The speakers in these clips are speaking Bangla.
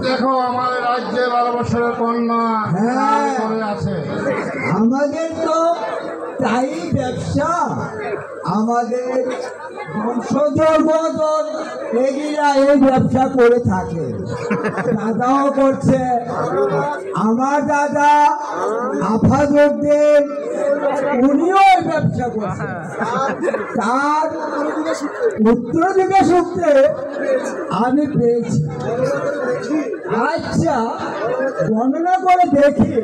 দেখো আমাদের রাজ্যে 12 বছরের কন্যা করে আছে। আমাদের তো তাই ব্যবসা, আমাদের বংশধর বদল এগিরা এই ব্যবসা করে থাকে। দাদাও করছে, আমার দাদা আফাজুদ্দিন উনিও এই ব্যবসা করছে। তার উত্তরাধিকার সূত্রে আমি পেয়েছি। আচ্ছা গণনা করে দেখি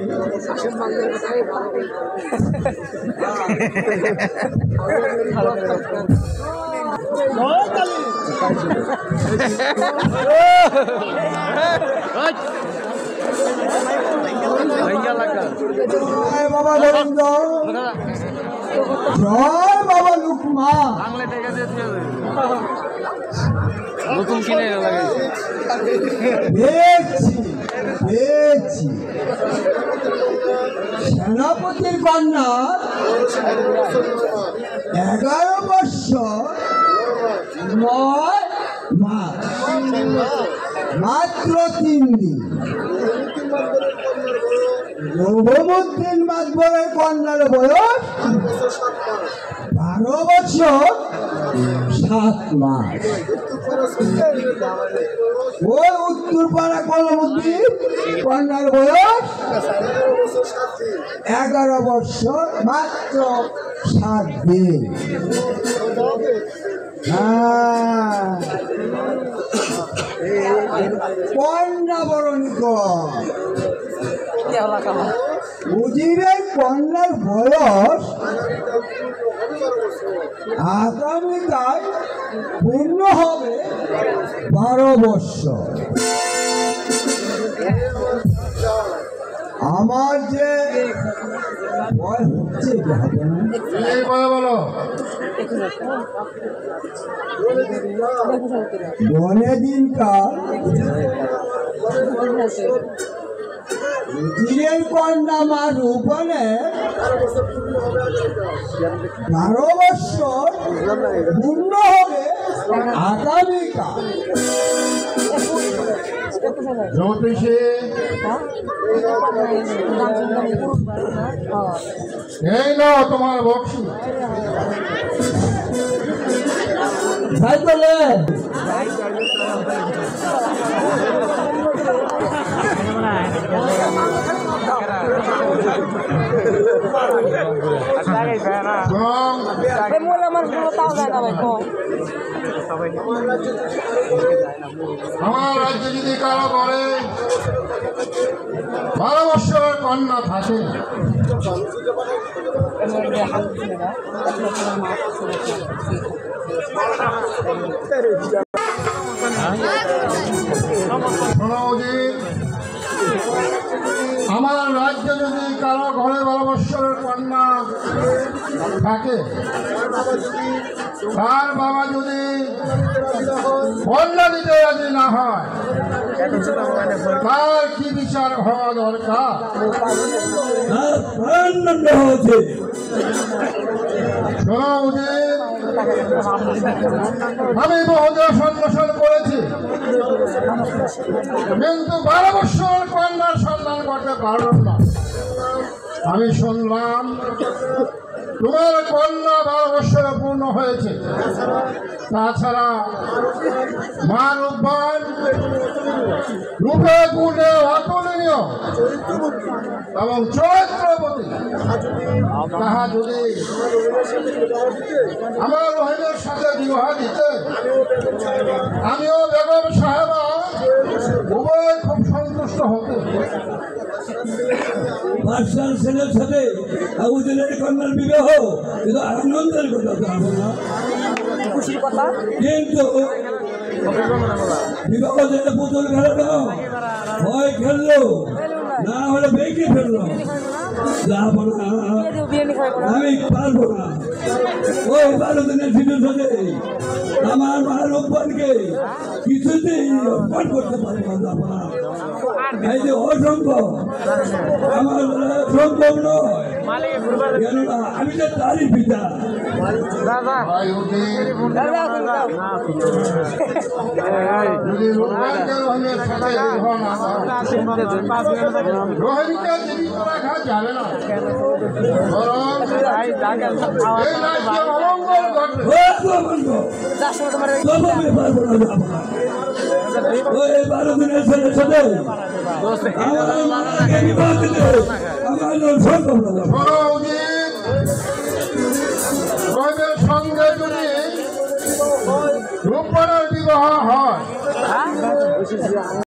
বাবা গোবিন্দ, জয় বাবা লুকমা। নতুন কিনে পেয়েছি সেনাপতির কন্যা 11 বছর 9 মাস, মাত্র 3 দিন। রঘুমুদ্দিন মাতবরের কন্যার বয়স 12 বছর 7 মাস। ওই উত্তরপাড়া কলমুদ্দিন কন্যার বয়স 11 বছর মাত্র 7 দিন। কন্যা বরণ কর। উজিরের কন্যার বয়স আগামীকাল পূর্ণ হবে 12 বছর। আমার যে ভয় হচ্ছে বলো বনে দিনকাল উজিরের কন্যা মা রূপনে 12 বছর পূর্ণ হবে আগামীকাল। জ্যোতিষী এই নাও তোমার বক্সি। তাই বলে আমার রাজ্যে যদি কারো ঘরে 12 বছরের কন্যা থাকে, আমার রাজ্যে যদি কারো ঘরে 12 বছরের কন্যা থাকে, তার বাবা যদি কন্যা দিতে রাজি না হয়, তার কি বিচার হওয়া দরকার? আমি বহুদের সন্ধান করেছি, কিন্তু 12 বছর কন্যার সন্ধান করতে পারলাম না। আমি শুনলাম তোমার কন্যা 12 বছরে পূর্ণ হয়েছে। তাছাড়া মা রূপবান, রূপে গুণে অতুলনীয় এবং চরিত্রবতী, তাহা যদি আমার রহিমের সাথে বিবাহ দিতে, আমিও বেগম সাহেবা উভয় খুব সন্তুষ্ট হতে। বাদশার ছেলের সাথে আবু জেলের কন্যার বিবাহ কিন্তু আনন্দের কথা, কিন্তু বিবাহ যেটা পুতুল খেলানো হয় খেললো, না হলে বেঁকে ফেললো। যাবো না, আমি পারবো না। ওই 12 দিনের শিশুর সাথে আমার মা রূপবানকে কিছুতেই অর্পণ করতে পারবো না। এই যে অসম্ভব আমার সম্ভব নয় কেননা আমি তো তারই পিতা ভাই উদিত যদি রোহিঙ্গা রোহিণীর সাথে বিবাহ না হয়, রোহিণীকে জীবিত রাখা যাবে না, বরং এই রাজ্যে অমঙ্গল ঘটবে। ওই 12 দিনের ছেলের সাথে আমার মাকে বিবাহ দিতে আমার সম্ভব না। শোনো উদিত, রোহিণীর সঙ্গে যদি রূপনার বিবাহ হয়